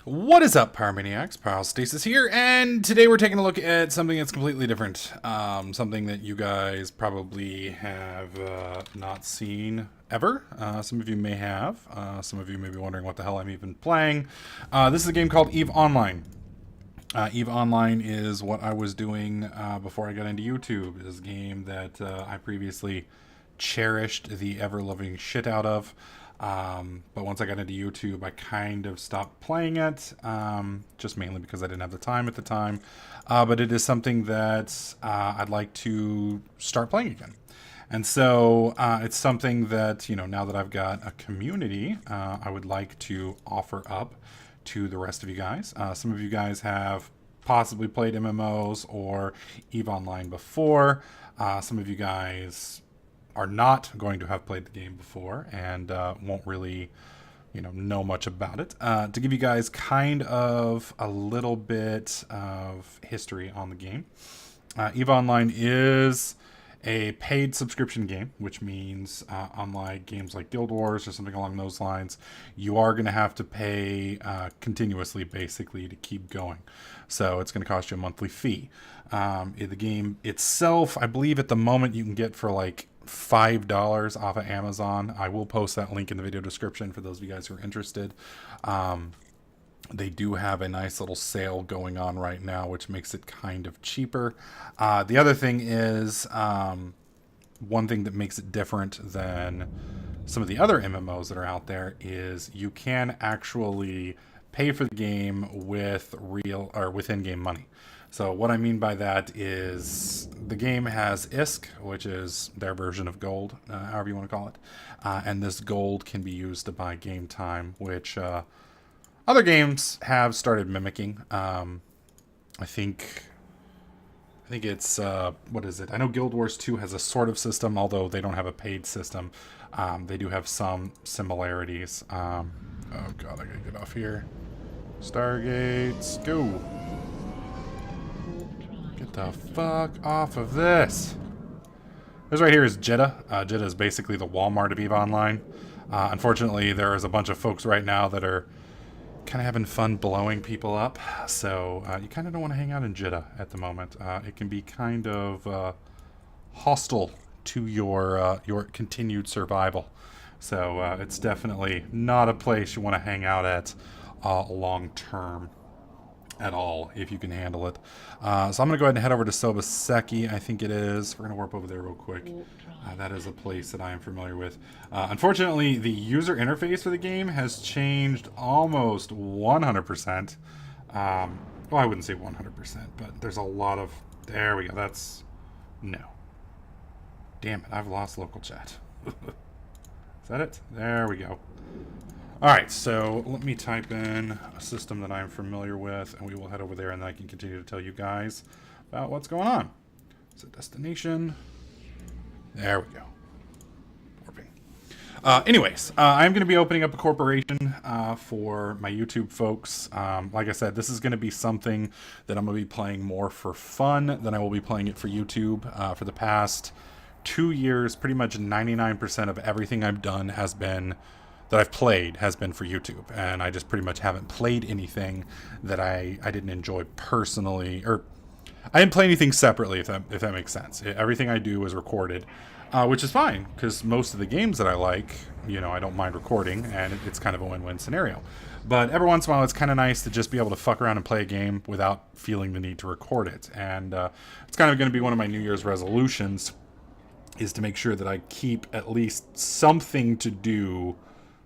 What is up, Pyromaniacs? Pyrostasis here, and today we're taking a look at something that's completely different. Something that you guys probably have not seen ever. Some of you may have. Some of you may be wondering what the hell I'm even playing. This is a game called EVE Online. EVE Online is what I was doing before I got into YouTube. It is a game that I previously cherished the ever-loving shit out of. But once I got into YouTube, I kind of stopped playing it, just mainly because I didn't have the time at the time. But it is something that I'd like to start playing again. And so it's something that, now that I've got a community, I would like to offer up to the rest of you guys. Some of you guys have possibly played MMOs or EVE Online before. Some of you guys are not going to have played the game before and won't really, know much about it. To give you guys kind of a little bit of history on the game, EVE Online is a paid subscription game, which means unlike games like Guild Wars or something along those lines, you are going to have to pay continuously, basically, to keep going. So it's going to cost you a monthly fee. The game itself, I believe at the moment you can get for like $5 off of Amazon. I will post that link in the video description for those of you guys who are interested. They do have a nice little sale going on right now, which makes it kind of cheaper. The other thing is, one thing that makes it different than some of the other MMOs that are out there is you can actually pay for the game with real or with in-game money. So what I mean by that is the game has ISK, which is their version of gold, however you want to call it. And this gold can be used to buy game time, which other games have started mimicking. I think it's, what is it? I know Guild Wars 2 has a sort of system, although they don't have a paid system. They do have some similarities. Oh god, I gotta get off here. Stargates, go! Get the fuck off of this! This right here is Jeddah. Jeddah is basically the Walmart of EVE Online. Unfortunately, there is a bunch of folks right now that are kind of having fun blowing people up, so you kind of don't want to hang out in Jeddah at the moment. It can be kind of hostile to your continued survival. So it's definitely not a place you want to hang out at long term at all, if you can handle it. So I'm going to go ahead and head over to Sobaseki, I think it is. We're going to warp over there real quick. That is a place that I am familiar with. Unfortunately, the user interface for the game has changed almost 100%. Well, I wouldn't say 100%, but there's a lot of... There we go. That's... No. Damn it, I've lost local chat. Is that it? There we go. Alright, so let me type in a system that I'm familiar with, and we will head over there, and then I can continue to tell you guys about what's going on. So destination. There we go. Warping. Anyways, I'm going to be opening up a corporation for my YouTube folks. Like I said, this is going to be something that I'm going to be playing more for fun than I will be playing it for YouTube. For the past 2 years, pretty much 99% of everything I've done that I've played has been for YouTube, and I just pretty much haven't played anything that I didn't enjoy personally, or I didn't play anything separately, if that makes sense. Everything I do is recorded, which is fine, because most of the games that I like, I don't mind recording, and it's kind of a win-win scenario. But every once in a while, it's kind of nice to just be able to fuck around and play a game without feeling the need to record it, and it's kind of going to be one of my New Year's resolutions, is to make sure that I keep at least something to do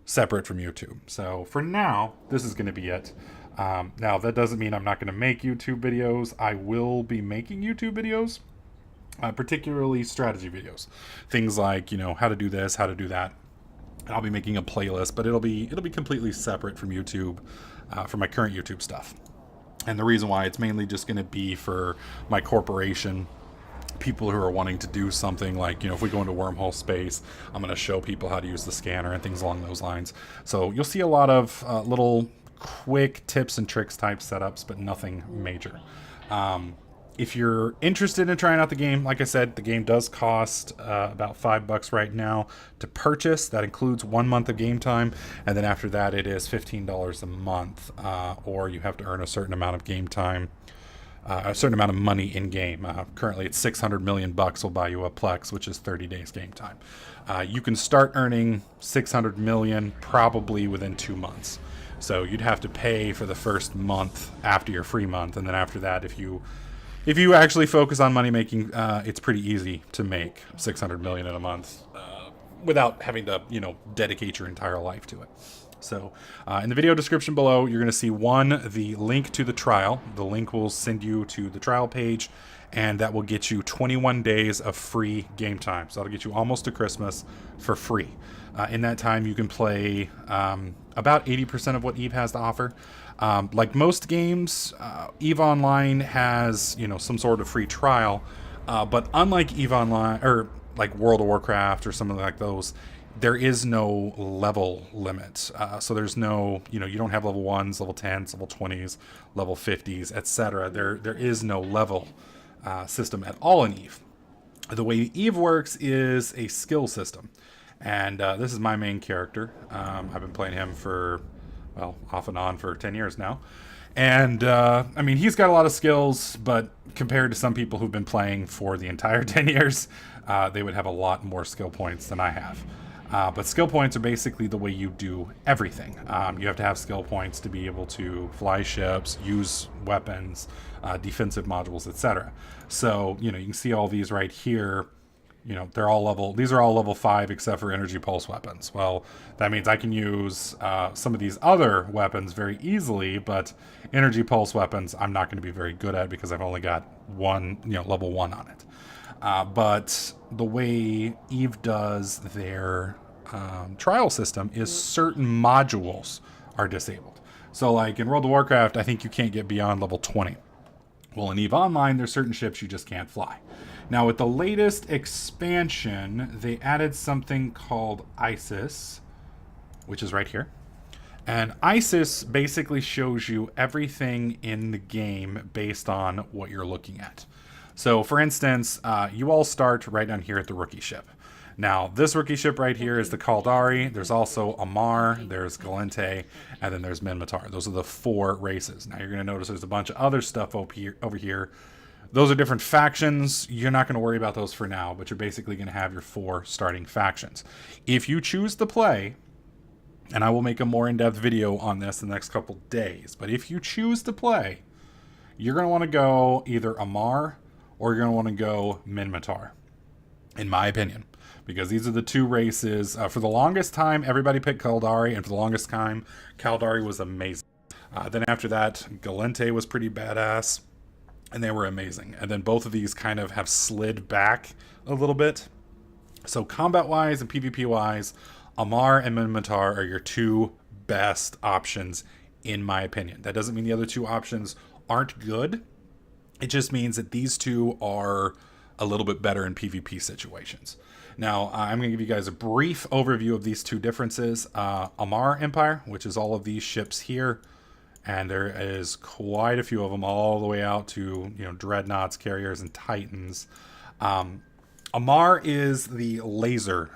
separate from YouTube. So for now, this is going to be it. Now, that doesn't mean I'm not going to make YouTube videos. I will be making YouTube videos, particularly strategy videos. Things like, how to do this, how to do that. And I'll be making a playlist, but it'll be completely separate from YouTube, for my current YouTube stuff. And the reason why, it's mainly just going to be for my corporation, people who are wanting to do something like, if we go into wormhole space, I'm going to show people how to use the scanner and things along those lines. So you'll see a lot of little quick tips and tricks type setups, but nothing major. If you're interested in trying out the game, like I said, the game does cost about $5 right now to purchase. That includes 1 month of game time, and then after that, it is $15 a month, or you have to earn a certain amount of game time, a certain amount of money in game. Currently, it's 600 million bucks will buy you a Plex, which is 30 days game time. You can start earning 600 million probably within 2 months. So you'd have to pay for the first month after your free month, and then after that, if you actually focus on money making, it's pretty easy to make 600 million in a month without having to, dedicate your entire life to it. So in the video description below, you're going to see the link to the trial. The link will send you to the trial page, and that will get you 21 days of free game time. So that'll get you almost to Christmas for free. In that time, you can play about 80% of what EVE has to offer. Like most games, EVE Online has, some sort of free trial. But unlike EVE Online, or like World of Warcraft or something like those, there is no level limit. So there's no, you don't have level 1s, level 10s, level 20s, level 50s, etc. There is no level system at all in EVE. The way EVE works is a skill system. And this is my main character. I've been playing him for, off and on for 10 years now. And, he's got a lot of skills, but compared to some people who've been playing for the entire 10 years, they would have a lot more skill points than I have. But skill points are basically the way you do everything. You have to have skill points to be able to fly ships, use weapons, defensive modules, etc. So, you can see all these right here. These are all level 5 except for energy pulse weapons. Well, that means I can use some of these other weapons very easily, but energy pulse weapons I'm not going to be very good at because I've only got level 1 on it. But the way EVE does their trial system is certain modules are disabled. So like in World of Warcraft, I think you can't get beyond level 20. Well, in EVE Online, there's certain ships you just can't fly. Now, with the latest expansion, they added something called ISIS, which is right here. And ISIS basically shows you everything in the game based on what you're looking at. So, for instance, you all start right down here at the rookie ship. Now, this rookie ship right here is the Kaldari. There's also Amar, there's Galente, and then there's Minmatar. Those are the 4 races. Now, you're going to notice there's a bunch of other stuff over here. Those are different factions. You're not going to worry about those for now, but you're basically going to have your 4 starting factions. If you choose to play, and I will make a more in-depth video on this in the next couple days, but if you choose to play, you're going to want to go either Amar or you're going to want to go Minmatar, in my opinion, because these are the 2 races. For the longest time, everybody picked Kaldari, and for the longest time, Kaldari was amazing. Then after that, Galente was pretty badass. And they were amazing. And then both of these kind of have slid back a little bit. So combat-wise and PvP-wise, Amar and Minmatar are your 2 best options, in my opinion. That doesn't mean the other 2 options aren't good. It just means that these 2 are a little bit better in PvP situations. Now, I'm going to give you guys a brief overview of these 2 differences. Amar Empire, which is all of these ships here. And there is quite a few of them all the way out to, dreadnoughts, carriers, and titans. Amar is the laser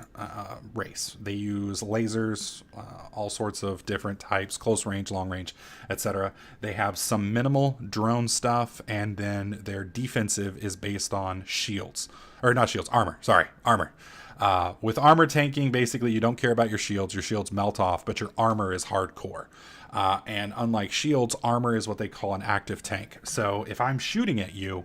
race. They use lasers, all sorts of different types, close range, long range, etc. They have some minimal drone stuff, and then their defensive is based on shields. Or not shields, armor. Sorry, armor. With armor tanking, basically you don't care about your shields melt off, but your armor is hardcore. And unlike shields, armor is what they call an active tank. So if I'm shooting at you,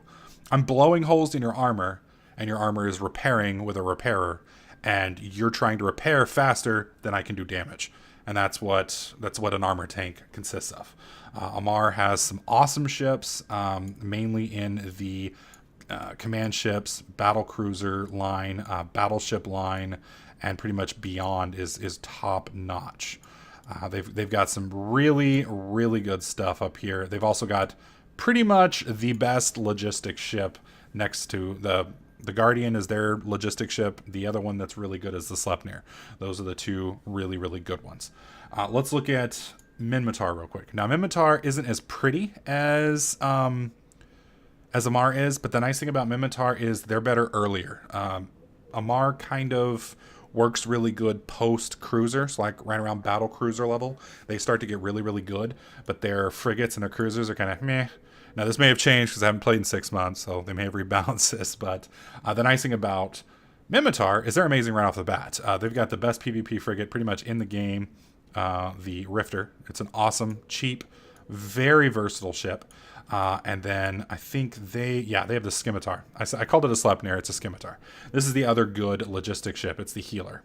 I'm blowing holes in your armor, and your armor is repairing with a repairer, and you're trying to repair faster than I can do damage. And that's what an armor tank consists of. Amar has some awesome ships, mainly in the command ships, battle cruiser line, battleship line, and pretty much beyond is top notch. They've got some really, really good stuff up here. They've also got pretty much the best logistic ship next to the Guardian is their logistic ship. The other one that's really good is the Sleipnir. Those are the 2 really, really good ones. Let's look at Minmatar real quick. Now, Minmatar isn't as pretty as as Amar is, but the nice thing about Minmatar is they're better earlier. Amar kind of works really good post cruiser, so like right around battle cruiser level, they start to get really, really good, but their frigates and their cruisers are kind of meh. Now this may have changed because I haven't played in 6 months, so they may have rebalanced this, but the nice thing about Minmatar is they're amazing right off the bat. They've got the best PvP frigate pretty much in the game, the Rifter. It's an awesome, cheap, very versatile ship. And then I think they have the Scimitar. I called it a Sleipnir. It's a Scimitar. This is the other good logistic ship. It's the Healer.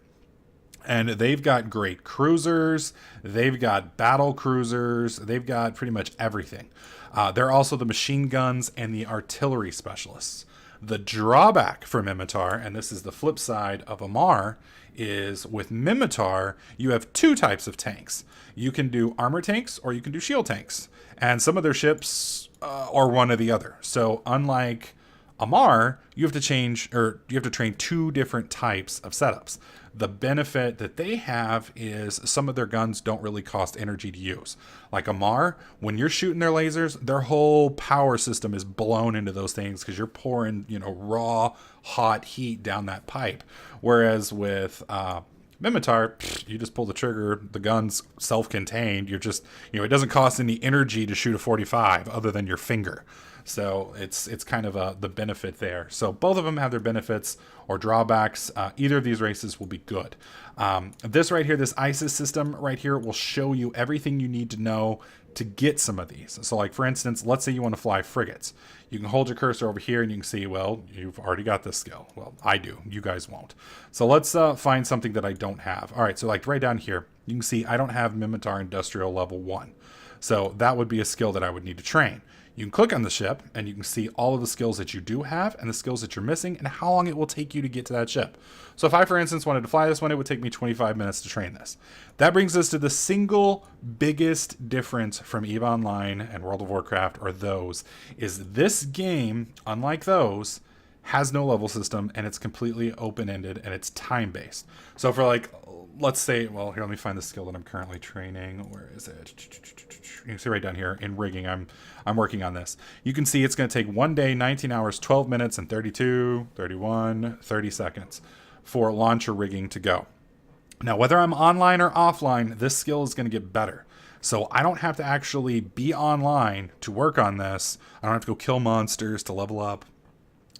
And they've got great cruisers. They've got battle cruisers. They've got pretty much everything. They're also the machine guns and the artillery specialists. The drawback for Minmatar, and this is the flip side of Amar, is with Minmatar, you have two types of tanks. You can do armor tanks or you can do shield tanks. And some of their ships are one or the other. So unlike Amar, you have to train two different types of setups. The benefit that they have is some of their guns don't really cost energy to use. Like Amar, when you're shooting their lasers, their whole power system is blown into those things because you're pouring, raw, hot heat down that pipe. Whereas with Minmatar, you just pull the trigger, the gun's self-contained. You're just, it doesn't cost any energy to shoot a 45 other than your finger. So it's kind of the benefit there. So both of them have their benefits or drawbacks. Either of these races will be good. This right here, this ISIS system right here will show you everything you need to know to get some of these. So like for instance, let's say you want to fly frigates. You can hold your cursor over here and you can see, well, you've already got this skill. Well, I do. You guys won't. So let's find something that I don't have. All right, so like right down here, you can see I don't have Minmatar Industrial Level 1. So that would be a skill that I would need to train. You can click on the ship and you can see all of the skills that you do have and the skills that you're missing and how long it will take you to get to that ship. So if I, for instance, wanted to fly this one, it would take me 25 minutes to train this. That brings us to the single biggest difference from EVE Online and World of Warcraft or those is this game, unlike those, has no level system and it's completely open-ended and it's time-based. So for like, let's say, well, here, let me find the skill that I'm currently training. Where is it? You can see right down here in rigging, I'm working on this. You can see it's going to take 1 day, 19 hours, 12 minutes, and 32, 31, 30 seconds for launcher rigging to go. Now, whether I'm online or offline, this skill is going to get better. So I don't have to actually be online to work on this. I don't have to go kill monsters to level up.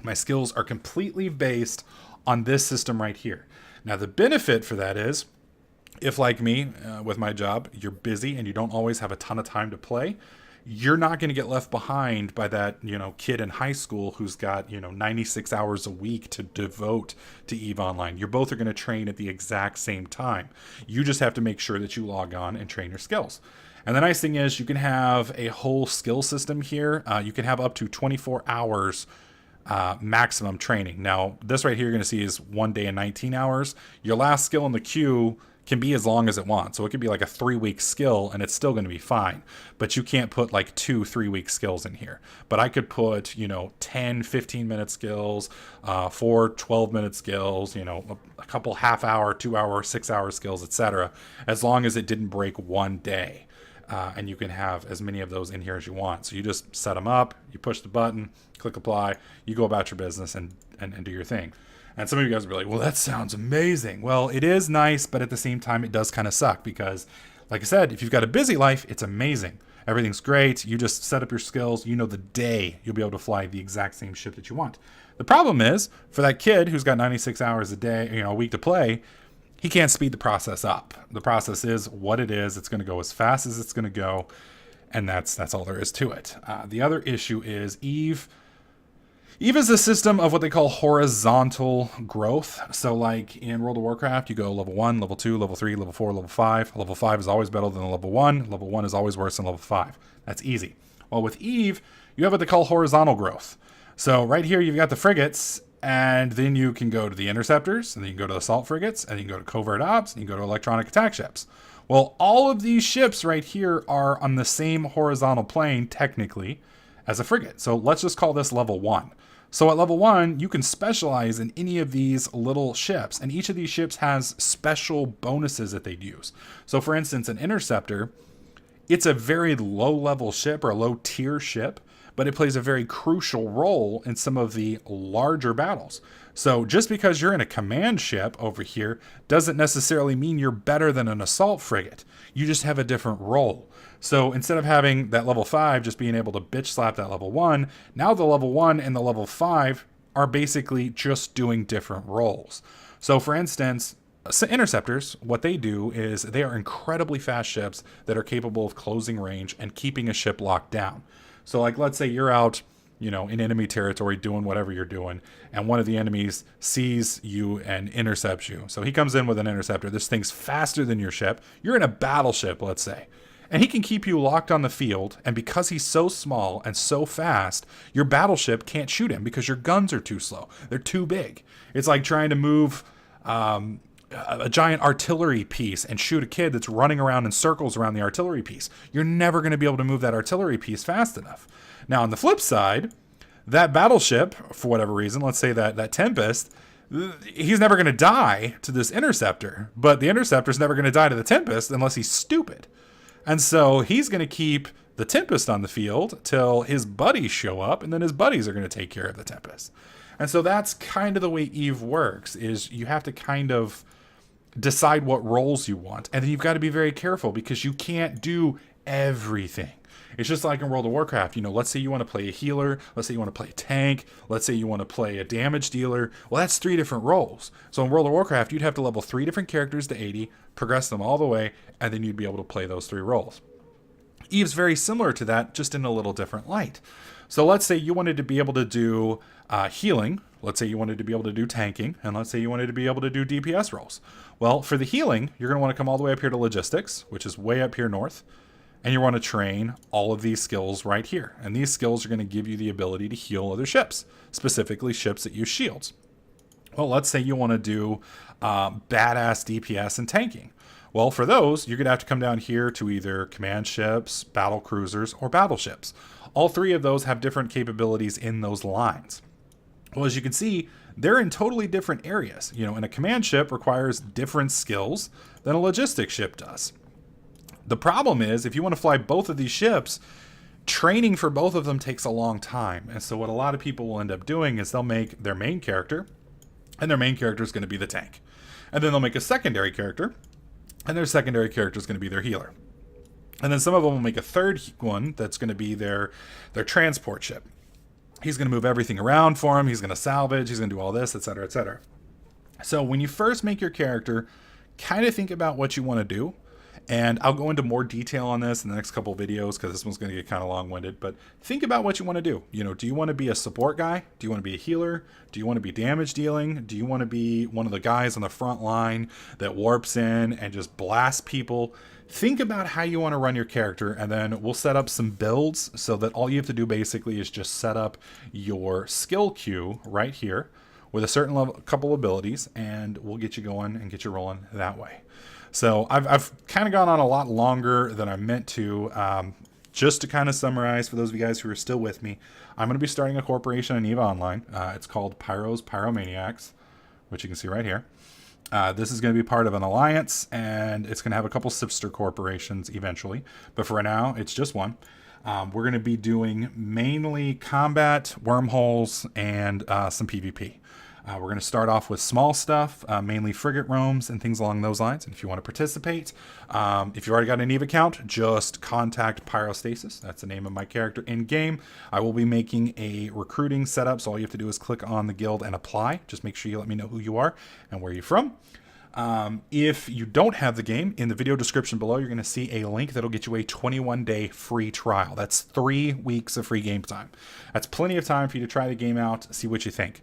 My skills are completely based on this system right here. Now, the benefit for that is, if like me, with my job, you're busy and you don't always have a ton of time to play, you're not going to get left behind by that, kid in high school who's got, 96 hours a week to devote to EVE Online. You both are going to train at the exact same time. You just have to make sure that you log on and train your skills. And the nice thing is you can have a whole skill system here. You can have up to 24 hours maximum training. Now, this right here you're going to see is 1 day and 19 hours. Your last skill in the queue can be as long as it wants. So it could be like a 3-week skill and it's still going to be fine. But you can't put like 2 3-week skills in here. But I could put, 10, 15-minute skills, 4 12-minute skills, a couple half-hour, 2-hour, 6-hour skills, etc. As long as it didn't break 1 day. And you can have as many of those in here as you want. So you just set them up, you push the button, click apply, you go about your business and do your thing. And some of you guys will be like, well, that sounds amazing. Well, it is nice, but at the same time, it does kind of suck because, like I said, if you've got a busy life, it's amazing. Everything's great. You just set up your skills. The day you'll be able to fly the exact same ship that you want. The problem is, for that kid who's got 96 hours a day, a week to play, he can't speed the process up. The process is what it is. It's going to go as fast as it's going to go. And that's all there is to it. The other issue is EVE is a system of what they call horizontal growth. So like in World of Warcraft, you go level 1, level 2, level 3, level 4, level 5. Level 5 is always better than level 1. Level 1 is always worse than level 5. That's easy. Well, with EVE, you have what they call horizontal growth. So right here, you've got the frigates, and then you can go to the interceptors, and then you can go to the assault frigates, and you can go to covert ops, and you can go to electronic attack ships. Well, all of these ships right here are on the same horizontal plane, technically, as a frigate. So let's just call this level 1. So at level 1, you can specialize in any of these little ships, and each of these ships has special bonuses that they'd use. So for instance, an interceptor, it's a very low-level ship or a low-tier ship, but it plays a very crucial role in some of the larger battles. So just because you're in a command ship over here doesn't necessarily mean you're better than an assault frigate. You just have a different role. So instead of having that level 5 just being able to bitch slap that level 1, now the level 1 and the level 5 are basically just doing different roles. So for instance, interceptors, what they do is they are incredibly fast ships that are capable of closing range and keeping a ship locked down. So like, let's say you're out, in enemy territory doing whatever you're doing, and one of the enemies sees you and intercepts you. So he comes in with an interceptor. This thing's faster than your ship. You're in a battleship, let's say. And he can keep you locked on the field, and because he's so small and so fast, your battleship can't shoot him because your guns are too slow. They're too big. It's like trying to move a giant artillery piece and shoot a kid that's running around in circles around the artillery piece. You're never going to be able to move that artillery piece fast enough. Now, on the flip side, that battleship, for whatever reason, let's say that Tempest, he's never going to die to this interceptor, but the interceptor's never going to die to the Tempest unless he's stupid. And so he's going to keep the Tempest on the field till his buddies show up, and then his buddies are going to take care of the Tempest. And so that's kind of the way EVE works, is you have to kind of decide what roles you want. And then you've got to be very careful because you can't do everything. It's just like in World of Warcraft, let's say you want to play a healer, let's say you want to play a tank, let's say you want to play a damage dealer. Well, that's 3 different roles. So in World of Warcraft, you'd have to level 3 different characters to 80, progress them all the way, and then you'd be able to play those 3 roles. EVE's very similar to that, just in a little different light. So let's say you wanted to be able to do healing, let's say you wanted to be able to do tanking, and let's say you wanted to be able to do DPS roles. Well, for the healing, you're going to want to come all the way up here to logistics, which is way up here north, and you want to train all of these skills right here. And these skills are going to give you the ability to heal other ships, specifically ships that use shields. Well, let's say you want to do badass DPS and tanking. Well, for those, you're going to have to come down here to either command ships, battle cruisers, or battleships. All 3 of those have different capabilities in those lines. Well, as you can see, they're in totally different areas. And a command ship requires different skills than a logistics ship does. The problem is, if you want to fly both of these ships, training for both of them takes a long time. And so what a lot of people will end up doing is they'll make their main character, and their main character is going to be the tank. And then they'll make a secondary character, and their secondary character is going to be their healer. And then some of them will make a third one that's going to be their transport ship. He's going to move everything around for him. He's going to salvage. He's going to do all this, etc., etc. So when you first make your character, kind of think about what you want to do. And I'll go into more detail on this in the next couple of videos because this one's going to get kind of long-winded. But think about what you want to do. Do you want to be a support guy? Do you want to be a healer? Do you want to be damage dealing? Do you want to be one of the guys on the front line that warps in and just blasts people? Think about how you want to run your character, and then we'll set up some builds so that all you have to do basically is just set up your skill queue right here with a certain level, couple abilities, and we'll get you going and get you rolling that way. So I've kind of gone on a lot longer than I meant to. Just to kind of summarize for those of you guys who are still with me, I'm going to be starting a corporation on EVE Online. It's called Pyro's Pyromaniacs, which you can see right here. This is going to be part of an alliance, and it's going to have a couple sister corporations eventually. But for now, it's just one. We're going to be doing mainly combat, wormholes, and some PvP. We're going to start off with small stuff, mainly frigate roams and things along those lines. And if you want to participate, if you've already got an EVE account, just contact Pyrostasis. That's the name of my character in game. I will be making a recruiting setup, so all you have to do is click on the guild and apply. Just make sure you let me know who you are and where you're from. If you don't have the game, in the video description below, you're going to see a link that'll get you a 21-day free trial. That's 3 weeks of free game time. That's plenty of time for you to try the game out, see what you think.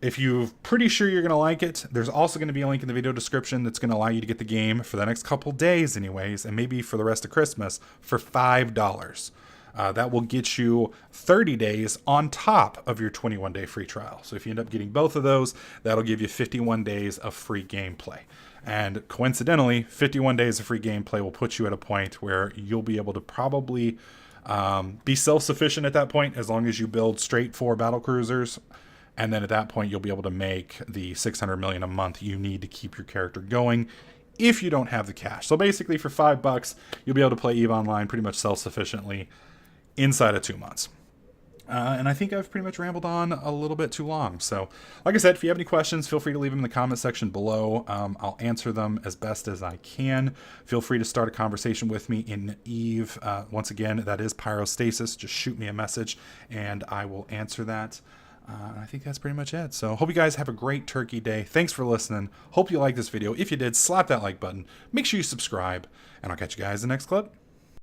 If you're pretty sure you're going to like it, there's also going to be a link in the video description that's going to allow you to get the game for the next couple days anyways, and maybe for the rest of Christmas for $5. That will get you 30 days on top of your 21-day free trial. So if you end up getting both of those, that'll give you 51 days of free gameplay. And coincidentally, 51 days of free gameplay will put you at a point where you'll be able to probably be self-sufficient at that point, as long as you build straight 4 battle cruisers. And then at that point, you'll be able to make the 600 million a month you need to keep your character going if you don't have the cash. So basically for $5, you'll be able to play EVE Online pretty much self-sufficiently inside of 2 months. And I think I've pretty much rambled on a little bit too long. So, like I said, if you have any questions, feel free to leave them in the comment section below. I'll answer them as best as I can. Feel free to start a conversation with me in Eve. Once again, that is Pyrostasis. Just shoot me a message, and I will answer that. I think that's pretty much it. So, hope you guys have a great Turkey Day. Thanks for listening. Hope you liked this video. If you did, slap that like button. Make sure you subscribe, and I'll catch you guys in the next clip.